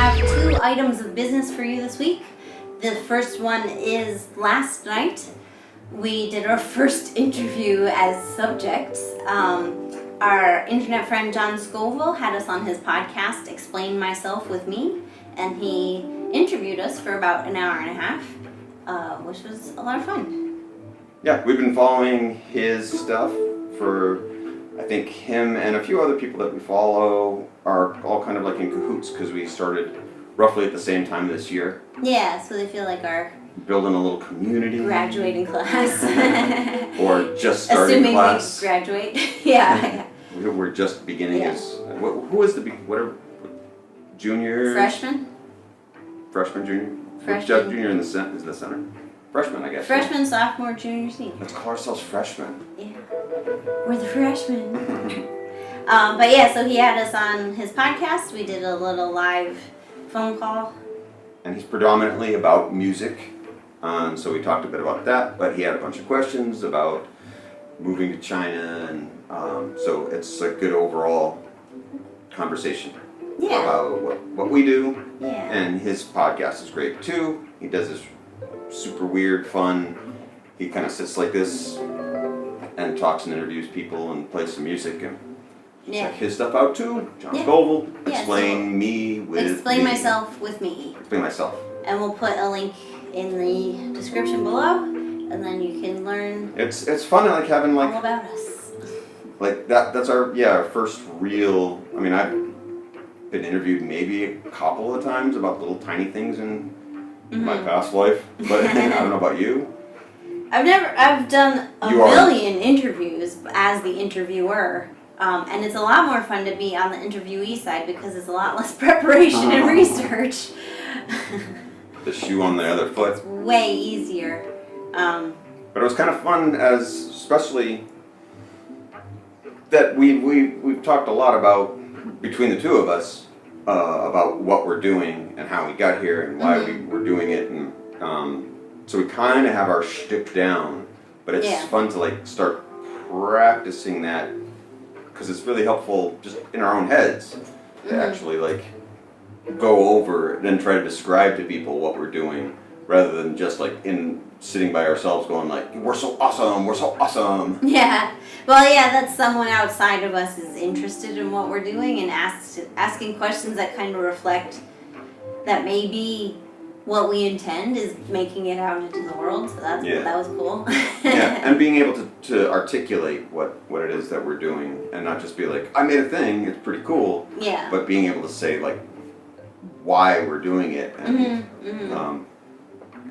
have 2 items of business for you this week. The first one is last night we did our first interview as subjects. Our internet friend John Scovell had us on his podcast, Explain Myself with Me, and he interviewed us for about an hour and a half, which was a lot of fun. Yeah, we've been following his stuff for, I think him and a few other people that we follow are all kind of like in cahoots because we started roughly at the same time this year. Yeah, so they feel like our building a little community. Graduating class. Or just starting Assuming class. we graduate. Yeah. We're just beginning Yeah. as, who is whatever, junior? Freshman? Freshman, junior? Freshman. Just junior in the is the center. Freshman, I guess. Freshman, sophomore, junior, senior. Let's call ourselves freshmen. Yeah. We're the freshmen. But yeah, so he had us on his podcast. We did a little live phone call. And he's predominantly about music. So we talked a bit about that, but he had a bunch of questions about moving to China, and so it's a good overall conversation about what we do. Yeah. And his podcast is great too. He does this super weird, fun, he kind of sits like this and talks and interviews people and plays some music, and check his stuff out too. John Scovell, Explain Myself with Me. Explain Myself. And we'll put a link in the description below, and then you can learn It's fun, like having all about us. Like that's our first real, I mean, I've been interviewed maybe a couple of times about little tiny things in my past life, but I don't know about you. I've done a million interviews as the interviewer, and it's a lot more fun to be on the interviewee side because it's a lot less preparation and research. The shoe on the other foot. It's way easier. But it was kind of fun, especially that we've talked a lot about, between the two of us, about what we're doing and how we got here and why we were doing it, and so we kind of have our shtick down, but it's fun to like start practicing that because it's really helpful just in our own heads to actually like go over and then try to describe to people what we're doing rather than just like sitting by ourselves going like, we're so awesome. Yeah. Well, yeah, that's someone outside of us is interested in what we're doing and asking questions that kind of reflect that maybe what we intend is making it out into the world. So that was cool. Yeah, and being able to articulate what it is that we're doing and not just be like, I made a thing, it's pretty cool. Yeah. But being able to say like why we're doing it, and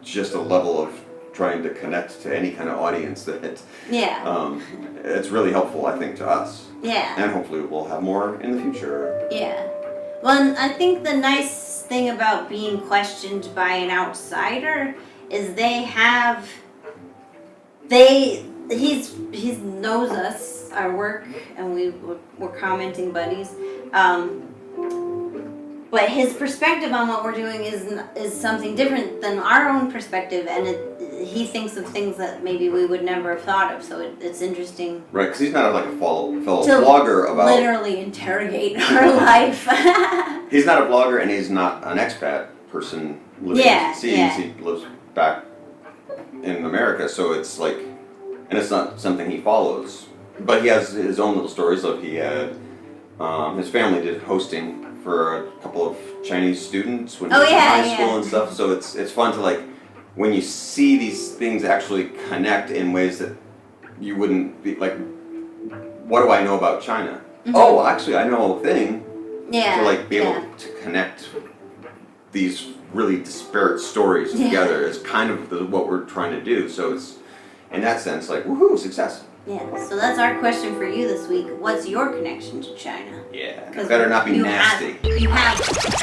just a level of trying to connect to any kind of audience that it's really helpful, I think, to us. Yeah. And hopefully we'll have more in the future. Yeah. Well, and I think the nice thing about being questioned by an outsider is he knows us, our work, and we're commenting buddies. But his perspective on what we're doing is something different than our own perspective, and he thinks of things that maybe we would never have thought of. So it's interesting. Right, because he's not like a fellow vlogger about literally interrogate our life. He's not a vlogger, and he's not an expat person living overseas. He lives back in America, so it's like, and it's not something he follows. But he has his own little stories. Like he had his family did hosting for a couple of Chinese students when he was in high school and stuff. So it's fun to like when you see these things actually connect in ways that you wouldn't be like, what do I know about China? Oh, actually I know a thing. Yeah. To like be able to connect these really disparate stories together is kind of what we're trying to do. So it's in that sense like woohoo, success. Yeah, so that's our question for you this week. What's your connection to China? Yeah, it better not be nasty. You have